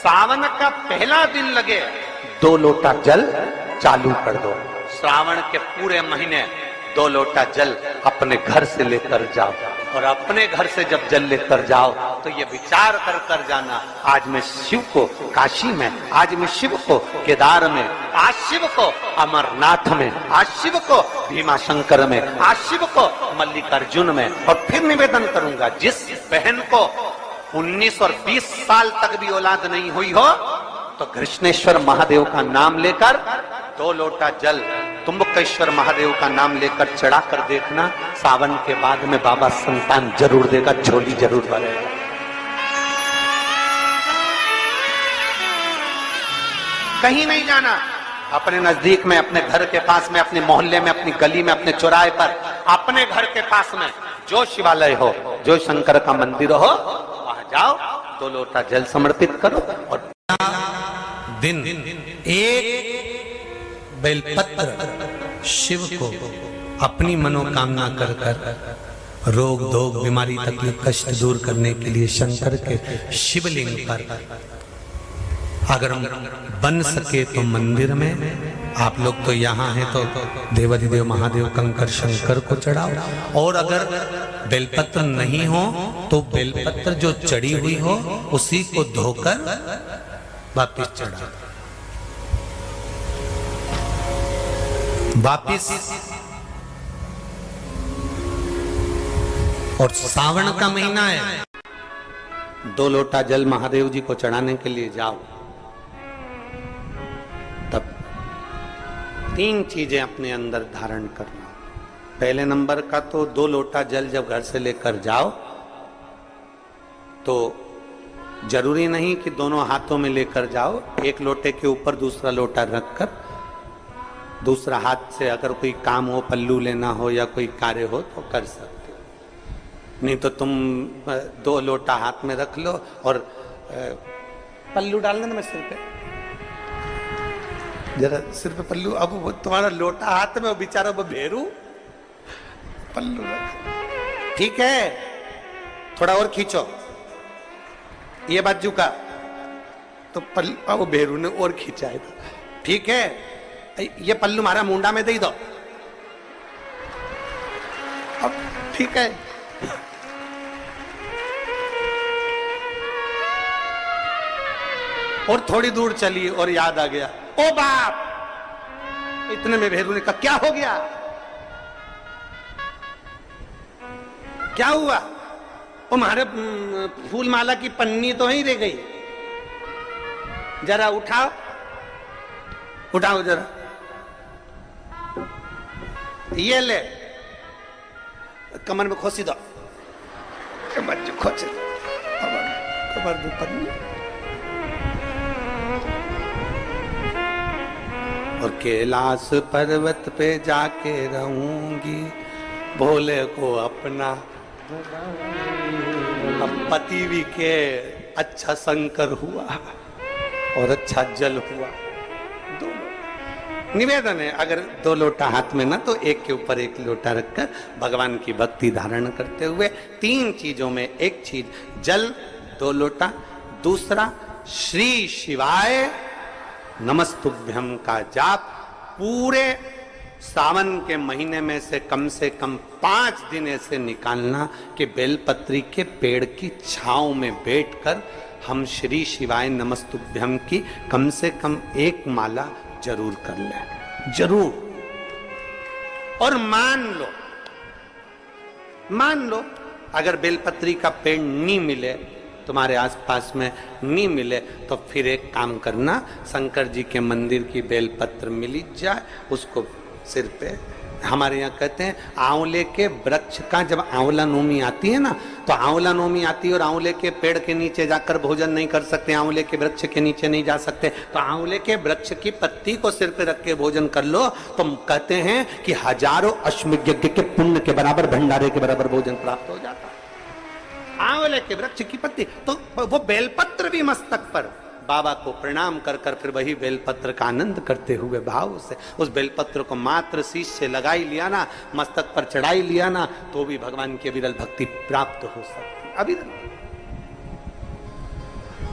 सावन का पहला दिन लगे 2 लोटा जल चालू कर दो। श्रावण के पूरे महीने 2 लोटा जल अपने घर से लेकर जाओ, और अपने घर से जब जल लेकर जाओ तो ये विचार कर कर जाना, आज मैं शिव को काशी में, आज मैं शिव को केदार में, आज शिव को अमरनाथ में, आज शिव को भीमा शंकर में, आज शिव को मल्लिकार्जुन में। और फिर निवेदन करूंगा, जिस बहन को 19 और 20 साल तक भी औलाद नहीं हुई हो तो कृष्णेश्वर महादेव का नाम लेकर 2 लोटा जल तुम्बकेश्वर महादेव का नाम लेकर चढ़ा कर देखना, सावन के बाद में बाबा संतान जरूर देगा, झोली जरूर भरेगा। कहीं नहीं जाना, अपने नजदीक में, अपने घर के पास में, अपने मोहल्ले में, अपनी गली में, अपने चौराहे पर, अपने घर के पास में जो शिवालय हो, जो शंकर का मंदिर हो, वहां जाओ, 2 लोटा जल समर्पित करो। और दिन एक बेलपत्र शिव को अपनी मनोकामना कर कर रोग धोग बीमारी तकलीफ कष्ट दूर करने के लिए शंकर के शिवलिंग पर, अगर बन सके तो मंदिर में, आप लोग तो यहाँ हैं तो देवाधिदेव महादेव कंकर शंकर को चढ़ाओ, और अगर बेलपत्र नहीं हो तो बेलपत्र जो चढ़ी हुई हो उसी को धोकर वापिस चढ़ाओ। वापिस। और सावन का महीना है, 2 लोटा जल महादेव जी को चढ़ाने के लिए जाओ, तब 3 चीजें अपने अंदर धारण करना। पहले नंबर का तो 2 लोटा जल जब घर से लेकर जाओ तो जरूरी नहीं कि दोनों हाथों में लेकर जाओ, एक लोटे के ऊपर दूसरा लोटा रखकर दूसरा हाथ से अगर कोई काम हो, पल्लू लेना हो या कोई कार्य हो तो कर सकते हो, नहीं तो तुम 2 लोटा हाथ में रख लो और पल्लू डालना ना, मैं सिर पे जरा सिर पे पल्लू, अब वो तुम्हारा लोटा हाथ में, वो बेचारा वो भेरू पल्लू रख, ठीक है, थोड़ा और खींचो ये बाजू का, तो पल्लू वो भेरू ने और खींचा है, ठीक है, ये पल्लू मारा मुंडा में दे दो, अब ठीक है, और थोड़ी दूर चली और याद आ गया, ओ बाप, इतने में भेरू ने कहा क्या हो गया, क्या हुआ, वो हमारे फूल माला की पन्नी तो ही रह गई, जरा उठाओ, उठाओ जरा, ये ले, कमर में खोसी दो, कमर जो खोसी दो, कमर में पन्नी, और कैलाश पर्वत पे जाके रहूंगी, भोले को अपना, अब पति भी के अच्छा शंकर हुआ और अच्छा जल हुआ, निवेदन है, अगर 2 लोटा हाथ में ना तो एक के ऊपर एक लोटा रखकर भगवान की भक्ति धारण करते हुए 3 चीजों में एक चीज जल 2 लोटा, दूसरा श्री शिवाय नमस्तुभ्यम का जाप पूरे सावन के महीने में से कम 5 दिन ऐसे निकालना कि बेलपत्री के पेड़ की छांव में बैठकर हम श्री शिवाय नमस्तुभ्यम की कम से कम 1 माला जरूर कर ले, जरूर। और मान लो अगर बेलपत्री का पेड़ नहीं मिले, तुम्हारे आसपास में नहीं मिले, तो फिर एक काम करना, शंकर जी के मंदिर की बेलपत्र मिली जाए, उसको सिर पे, हमारे यहाँ कहते हैं आंवले के वृक्ष का जब आंवला नोमी आती है ना, तो आंवला नोमी आती है और आंवले के पेड़ के नीचे जाकर भोजन नहीं कर सकते, आंवले के वृक्ष के नीचे नहीं जा सकते, तो आंवले के वृक्ष की पत्ती को सिर पे रख के भोजन कर लो, तो कहते हैं कि हजारों अश्वमेध यज्ञ के पुण्य के बराबर, भंडारे के बराबर भोजन प्राप्त हो जाता है। आंवले के वृक्ष की पत्ती, तो वो बेलपत्र भी मस्तक पर बाबा को प्रणाम कर कर फिर वही बेलपत्र का आनंद करते हुए भाव से उस बेलपत्र को मात्र शीश से लगाई लिया ना, मस्तक पर चढ़ाई लिया ना, तो भी भगवान की अविरल भक्ति प्राप्त हो सकती। अविरल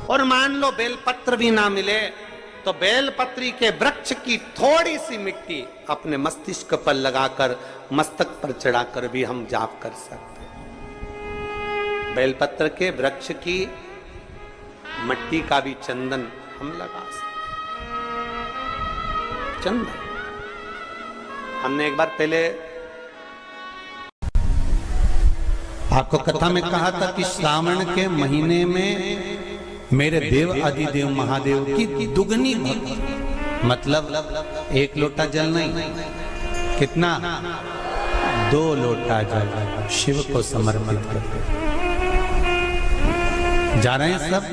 और मान लो बेलपत्र भी ना मिले तो बेलपत्री के वृक्ष की थोड़ी सी मिट्टी अपने मस्तिष्क पर लगाकर मस्तक पर चढ़ाकर भी हम जाप कर सकते हैं। बेलपत्र के वृक्ष की मिट्टी का भी चंदन हम लगा सकते हैं। चंदन हमने एक बार पहले आपको कथा में कहा था कि श्रावण के महीने में मेरे देव आदिदेव महादेव की दुगनी भक्ति, मतलब 1 लोटा जल नहीं, कितना 2 लोटा जल शिव को समर्पित करते। जा रहे हैं सब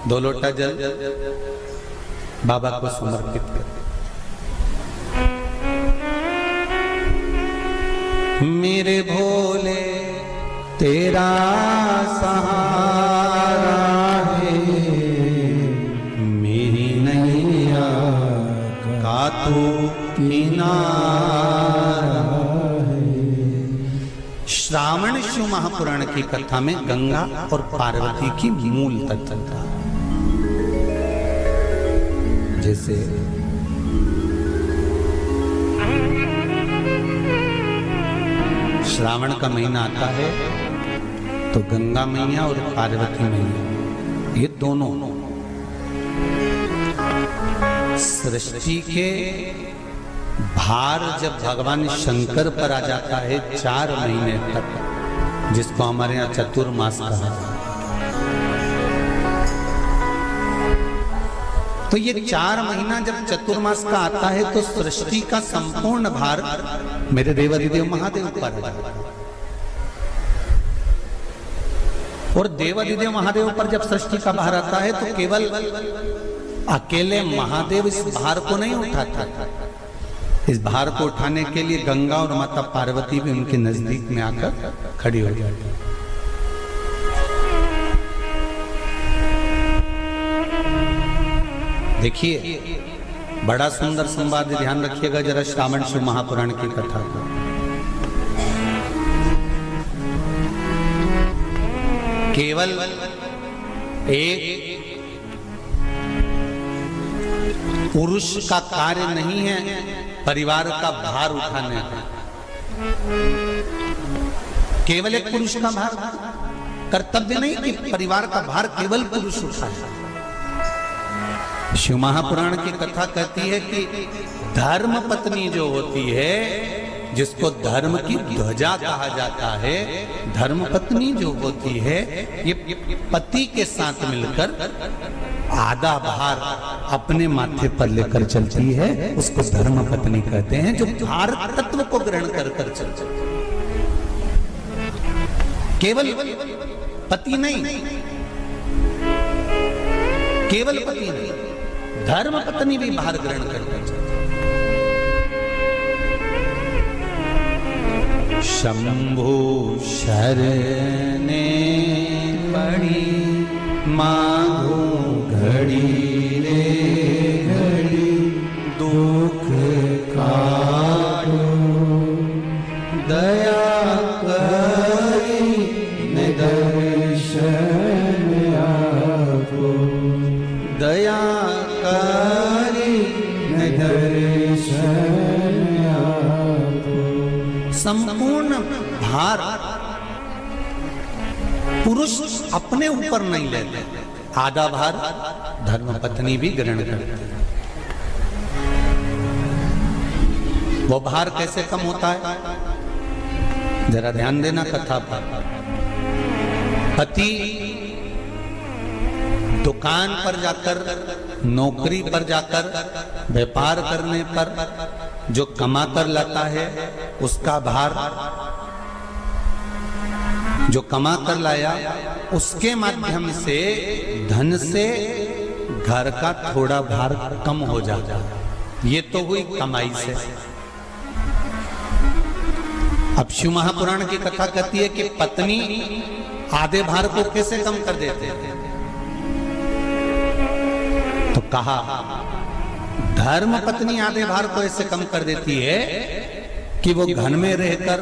2 लोटा जल बाबा को समर्पित करते। मेरे भोले तेरा सहारा है, मेरी नैया का तू किनारा है। श्रावण शिव महापुराण की कथा में गंगा और पार्वती की मूल तत्वता, जैसे श्रावण का महीना आता है तो गंगा मैया और पार्वती मैया ये दोनों सृष्टि के भार जब भगवान शंकर पर आ जाता है 4 महीने तक, जिसको हमारे यहाँ चतुर्मास कहा जाता है, तो ये 4 महीना जब चतुर्मास का आता है तो सृष्टि का संपूर्ण भार मेरे देवादिदेव महादेव पर आ जाता है। और देवादिदेव महादेव पर जब सृष्टि का भार आता है तो केवल अकेले महादेव इस भार को नहीं उठाता, इस भार को उठाने के लिए गंगा और माता पार्वती भी उनके नजदीक में आकर खड़ी हो जाती है। देखिए बड़ा सुंदर संवाद, ध्यान रखिएगा जरा श्रावण शिव महापुराण की कथा को। केवल एक पुरुष का कार्य नहीं है परिवार का भार उठाने का, केवल एक पुरुष का भार कर्तव्य नहीं कि परिवार का भार केवल पुरुष उठाए। शिव महापुराण की कथा कहती है कि धर्म पत्नी जो होती है, जिसको धर्म की ध्वजा कहा जाता है, धर्म पत्नी जो होती है ये पति के साथ मिलकर आधा भार अपने माथे पर लेकर चलती है, उसको धर्म पत्नी कहते हैं, जो भार तत्व को ग्रहण कर कर चलती है। केवल पति नहीं, केवल पति नहीं, धर्म पत्नी भी भार ग्रहण कर कर चलती है। शंभु शरणे पड़ी मांगू घड़ी रे घड़ी, दुख काटो दया करी दर्शन आपो, दया करी दर्शन आपो। संपूर्ण भार पुरुष अपने ऊपर नहीं लेते, आधा भार धर्मपत्नी भी ग्रहण करती है। वो भार कैसे कम होता है, जरा ध्यान देना कथा पर। पति दुकान पर जाकर, नौकरी पर जाकर, व्यापार करने पर जो कमा कर लाता है उसका भार, जो कमा कर लाया उसके माध्यम से धन से घर का थोड़ा भार कम हो जाता है। ये तो हुई कमाई से। अब शिव महापुराण की कथा कहती है कि पत्नी आधे भार को कैसे कम कर देते हैं, तो कहा धर्म पत्नी आधे भार को ऐसे कम कर देती है कि वो घर में रहकर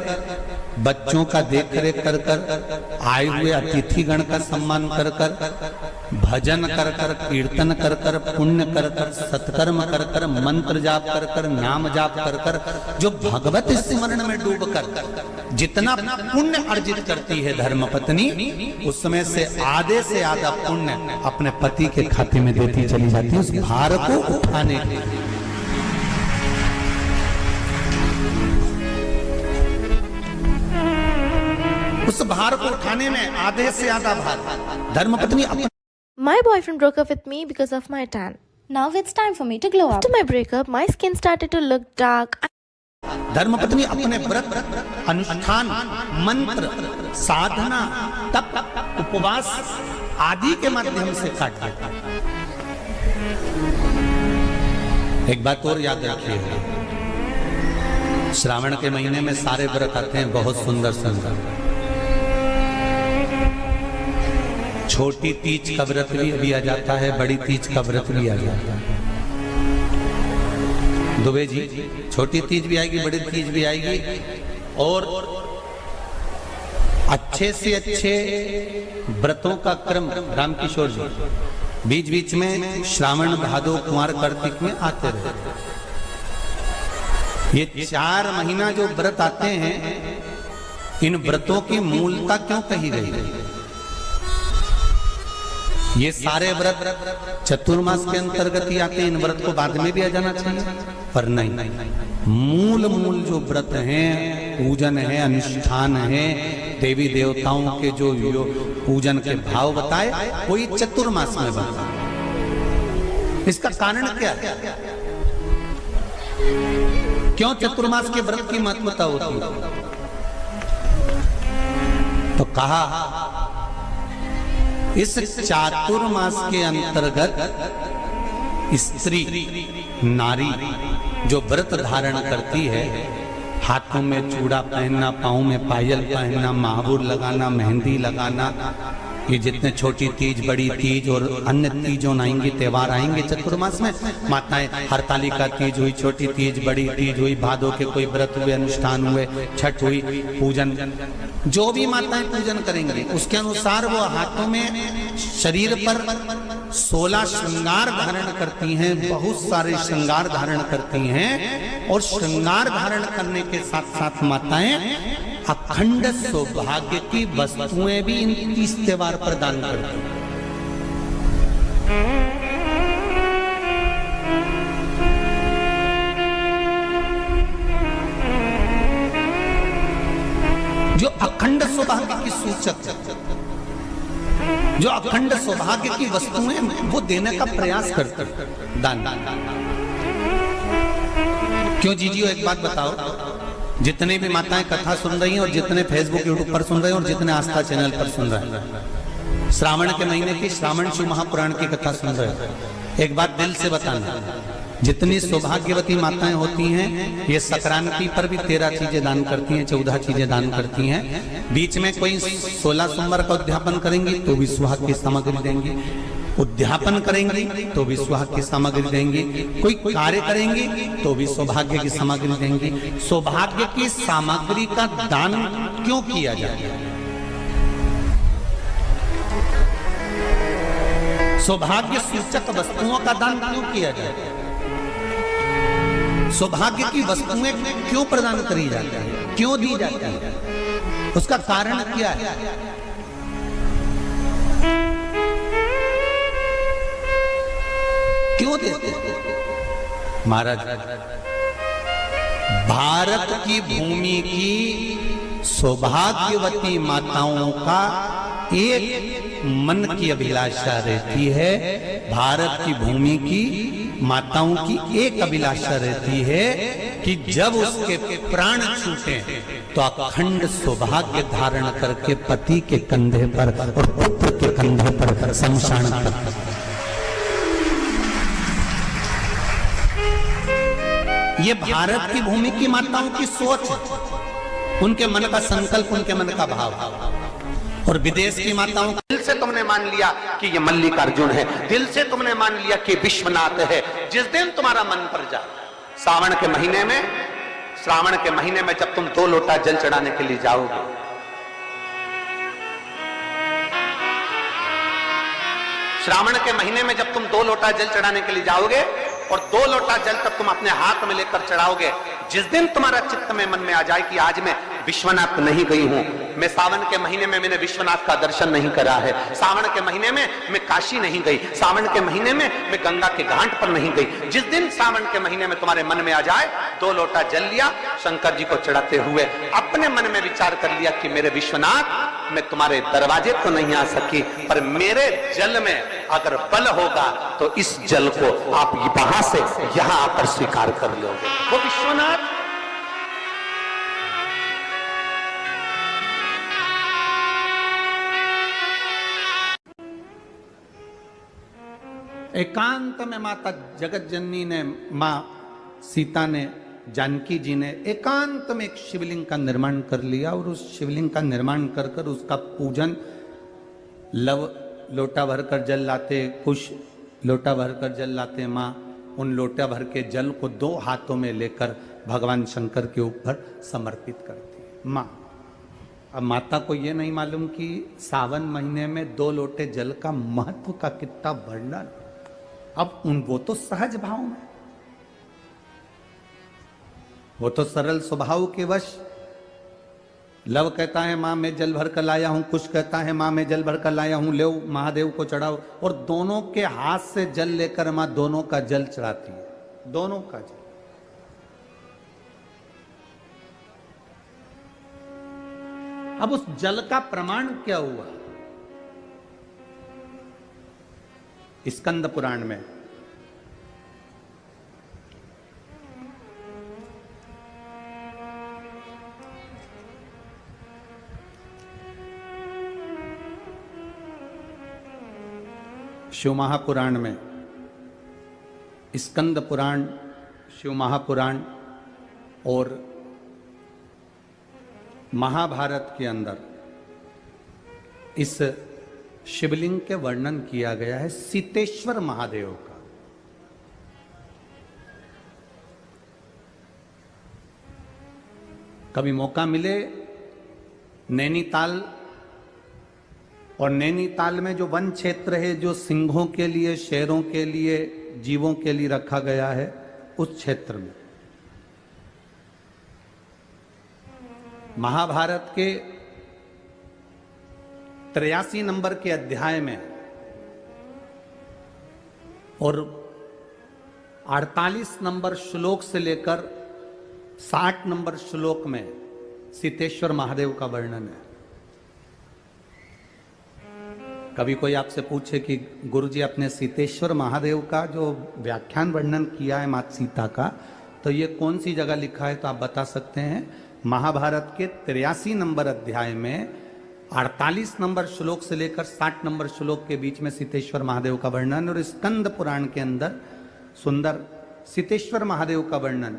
बच्चों का देख रेख कर कर, आए हुए अतिथिगण का सम्मान कर कर, भजन कर कर, कीर्तन कर कर, पुण्य कर कर, सत्कर्म कर कर, मंत्र जाप कर कर, नाम जाप कर कर, जो भगवत स्मरण में डूब कर जितना पुण्य अर्जित करती है धर्मपत्नी, उसमें से आधे से आधा पुण्य अपने पति के खाते में देती चली जाती है उस भार को उठाने के लिए। उस भार को उठाने में आधे से आधा भार धर्मपत्नी अपने। My boyfriend broke up with me because of my tan. Now it's time for me to glow up. After my breakup, my skin started to look dark. धर्मपत्नी अपने व्रत, अनुष्ठान, मंत्र, साधना, तप, उपवास आदि के माध्यम से काट देता। एक बात और याद रखिए, श्रावण के महीने में सारे व्रत आते हैं बहुत सुंदर सुंदर। छोटी तीज का व्रत भी आ जाता है, बड़ी तीज का व्रत भी आ जाता है। दुबे जी, छोटी तीज भी आएगी, बड़ी तीज भी आएगी, और अच्छे से अच्छे व्रतों का क्रम रामकिशोर जी बीच बीच में श्रावण भादो कुंवर कार्तिक में आते रहे। ये 4 महीना जो व्रत आते हैं, इन व्रतों की मूलता क्यों कही गई है? ये सारे व्रत चतुर्मास के अंतर्गत ही आते हैं, इन व्रत को बाद में भी आ जाना चाहिए, पर नहीं, मूल जो व्रत हैं, पूजन है, अनुष्ठान है, देवी देवताओं के जो पूजन के भाव बताए, वो ये चतुर्मास में बताए। इसका कारण क्या है? क्यों चतुर्मास के व्रत की महत्वता होती है? तो कहा इस चातुर्मास के अंतर्गत स्त्री नारी जो व्रत धारण करती है, हाथों में चूड़ा पहनना, पाँव में पायल पहनना, महावुर लगाना, मेहंदी लगाना, ये जितने छोटी तीज, बड़ी तीज और अन्य तीजों आएंगे, त्योहार आएंगे चतुर्मास में, माताएं हरतालिका तीज हुई, छोटी तीज, बड़ी तीज हुई, भादों के कोई व्रत हुए, अनुष्ठान हुए, छठ हुई, पूजन, जो भी माताएं पूजन करेंगे उसके अनुसार वो हाथों में, शरीर पर 16 श्रृंगार धारण करती हैं, बहुत सारे श्रृंगार धारण करती हैं, और श्रृंगार धारण करने के साथ साथ माताएं अखंड सौभाग्य की वस्तुएं भी इन 30 त्योहार पर दान करती हैं। जो अखंड सौभाग्य की सूचक, जो अखंड सौभाग्य की वस्तुएं वो देने का प्रयास करते हैं, दान। क्यों जीजियो, एक बात बताओ, जितने भी माताएं कथा सुन रही हैं और जितने फेसबुक यूट्यूब पर सुन रहे हैं और जितने आस्था चैनल पर सुन रहे हैं, श्रावण के महीने की श्रावण शिव महापुराण की कथा सुन रहे हैं, एक बात दिल से बताना, जितनी सौभाग्यवती माताएं होती हैं, ये संक्रांति पर भी 13 चीजें दान करती हैं, 14 चीजें दान करती हैं। बीच में कोई 16 सोमवार का उद्यापन करेंगी तो भी सुहाग की सामग्री देंगी, उद्यापन करेंगी तो भी सुहाग की सामग्री देंगी, कोई कार्य करेंगी तो भी सौभाग्य की सामग्री देंगी। सौभाग्य की सामग्री का दान क्यों किया जाए? सौभाग्य सूचक वस्तुओं का दान क्यों किया जाए? सौभाग्य की वस्तुएं क्यों प्रदान करी जाती है, क्यों दी जाती है? उसका कारण क्या है? क्यों देते? महाराज, भारत की भूमि की सौभाग्यवती माताओं का एक मन की अभिलाषा रहती है, भारत की भूमि की माताओं की एक अभिलाषा रहती है कि जब उसके प्राण छूटे तो अखंड सौभाग्य धारण करके पति के कंधे पर और पुत्र के कंधे पर शमशान पर। ये भारत की भूमि की माताओं की सोच, उनके मन का संकल्प, उनके मन का भाव। और विदेश की माताओं, दिल से तुमने मान लिया कि ये मल्लिकार्जुन है, दिल से तुमने मान लिया कि विश्वनाथ है, जिस दिन तुम्हारा मन पर जाए, सावन के महीने में श्रावण के महीने में जब तुम 2 लोटा जल चढ़ाने के लिए जाओगे, श्रावण के महीने में जब तुम 2 लोटा जल चढ़ाने के लिए जाओगे और 2 लोटा जल तक तुम अपने हाथ में लेकर चढ़ाओगे, जिस दिन तुम्हारा चित्त में मन में आ जाए कि आज मैं विश्वनाथ नहीं गई हूं, मैं सावन के महीने में मैंने विश्वनाथ का दर्शन नहीं करा है, सावन के महीने में मैं काशी नहीं गई, सावन के महीने में मैं गंगा के घाट पर नहीं गई, जिस दिन सावन के महीने में तुम्हारे मन में आ जाए, 2 लोटा जल लिया, शंकर जी को चढ़ाते हुए अपने मन में विचार कर लिया कि मेरे विश्वनाथ, मैं तुम्हारे दरवाजे तो नहीं आ सकी, पर मेरे जल में अगर बल होगा तो इस जल को आप वहां से यहां आकर स्वीकार कर लोगे। वो विश्वनाथ एकांत में माता जगत जननी ने, मां सीता ने, जानकी जी ने एकांत में एक शिवलिंग का निर्माण कर लिया और उस शिवलिंग का निर्माण कर कर उसका पूजन, लव लोटा भरकर जल लाते, कुश लोटा भरकर जल लाते, मां उन लोटा भर के जल को 2 हाथों में लेकर भगवान शंकर के ऊपर समर्पित करती है मां। अब माता को यह नहीं मालूम कि सावन महीने में 2 लोटे जल का महत्व का कितना वर्णन। अब वो तो सहज भाव में, वो तो सरल स्वभाव के वश, लव कहता है मां मैं जल भर कर लाया हूं, कुछ कहता है मां मैं जल भर कर लाया हूं, ले महादेव को चढ़ाओ, और दोनों के हाथ से जल लेकर मां दोनों का जल चढ़ाती है, दोनों का जल। अब उस जल का प्रमाण क्या हुआ? स्कंद पुराण में शिव महापुराण में, स्कंद पुराण, शिव महापुराण और महाभारत के अंदर इस शिवलिंग के वर्णन किया गया है सीतेश्वर महादेव का। कभी मौका मिले नैनीताल, और नैनीताल में जो वन क्षेत्र है जो सिंहों के लिए, शेरों के लिए, जीवों के लिए रखा गया है, उस क्षेत्र में महाभारत के 83 नंबर के अध्याय में और 48 नंबर श्लोक से लेकर 60 नंबर श्लोक में सीतेश्वर महादेव का वर्णन है। कभी कोई आपसे पूछे कि गुरुजी आपने सीतेश्वर महादेव का जो व्याख्यान वर्णन किया है माता सीता का, तो ये कौन सी जगह लिखा है, तो आप बता सकते हैं महाभारत के 83 नंबर अध्याय में 48 नंबर श्लोक से लेकर 60 नंबर श्लोक के बीच में सीतेश्वर महादेव का वर्णन, और स्कंद पुराण के अंदर सुंदर सीतेश्वर महादेव का वर्णन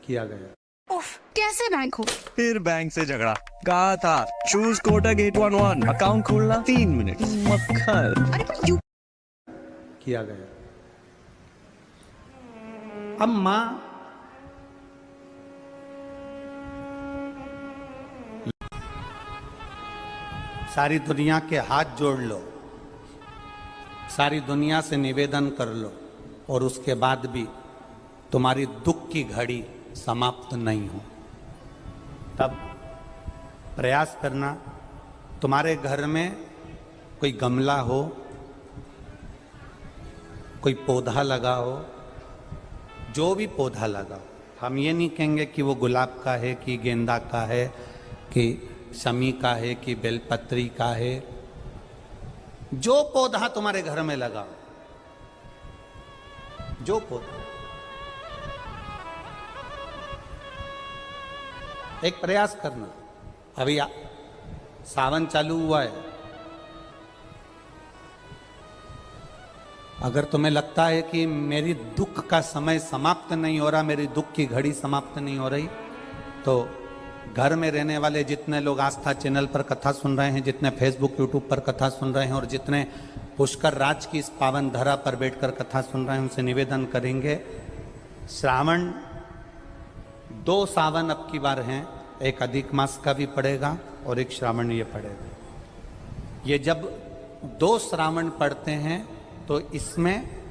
किया गया। उफ, कैसे बैंक हो? फिर बैंक से झगड़ा, कहा था चूज कोटक 811, अकाउंट खोलना 3 मिनट, मक्खन। अरे पर यू किया गया। अब मां सारी दुनिया के हाथ जोड़ लो, सारी दुनिया से निवेदन कर लो, और उसके बाद भी तुम्हारी दुख की घड़ी समाप्त नहीं हो, तब प्रयास करना। तुम्हारे घर में कोई गमला हो, कोई पौधा लगा हो, जो भी पौधा लगा हो, हम ये नहीं कहेंगे कि वो गुलाब का है, कि गेंदा का है, कि शमी का है, कि बेलपत्री का है, जो पौधा तुम्हारे घर में लगा हो, जो पौधा, एक प्रयास करना। अभी सावन चालू हुआ है, अगर तुम्हें लगता है कि मेरी दुख का समय समाप्त नहीं हो रहा, मेरी दुख की घड़ी समाप्त नहीं हो रही, तो घर में रहने वाले जितने लोग आस्था चैनल पर कथा सुन रहे हैं, जितने फेसबुक यूट्यूब पर कथा सुन रहे हैं, और जितने पुष्कर राज की इस पावन धरा पर बैठकर कथा सुन रहे हैं, उनसे निवेदन करेंगे, श्रावण 2 सावन अब की बार हैं, एक अधिक मास का भी पड़ेगा और एक श्रावण ये पड़ेगा। ये जब 2 श्रावण पड़ते हैं तो इसमें